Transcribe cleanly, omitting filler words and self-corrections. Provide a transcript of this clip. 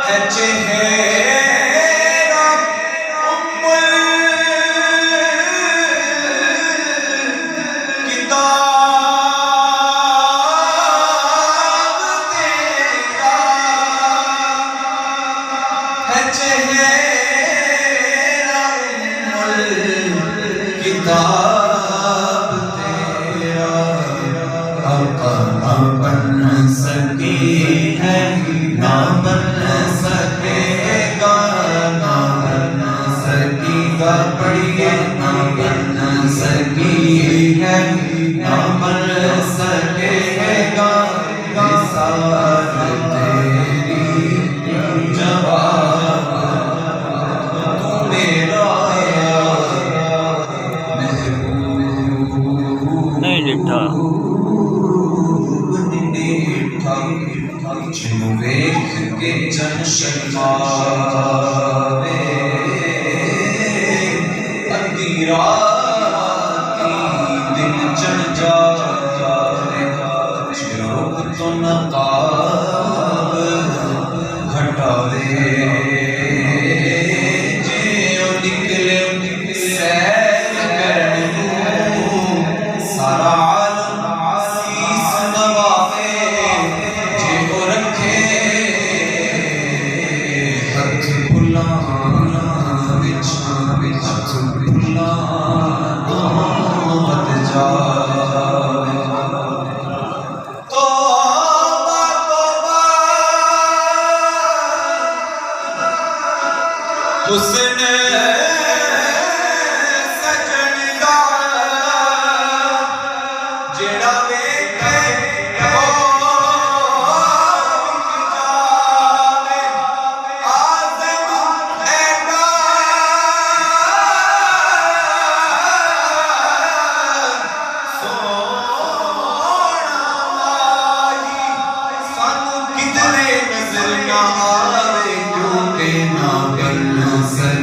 है चेहरा उम्मुल किताब तेरा है चेहरा उम्मुल किताब तेरा आका ना बन सकी है ना बन सकेगा ना बन सकेगा पढ़िए ना बन सकी है ना बन सकेगा निसार तेरी जवाब तू मेरा नहीं लिखा जिन्हों वेख के जन शर्मावे अद्धी रात दिन चढ़ जावे चोक तो नकाब घटावे जे निकले सैर करने सारा शीस नवावे जे वो रखे हथ फुलाना विच हथ फुलाना मत जावे तौबा तौबा हुस्न सजन दा जेड़ा वेखे ओ जावे आज़म ऐदा सोना माही सानू किधरे नजर ना आवे क्योंकि ना बन सके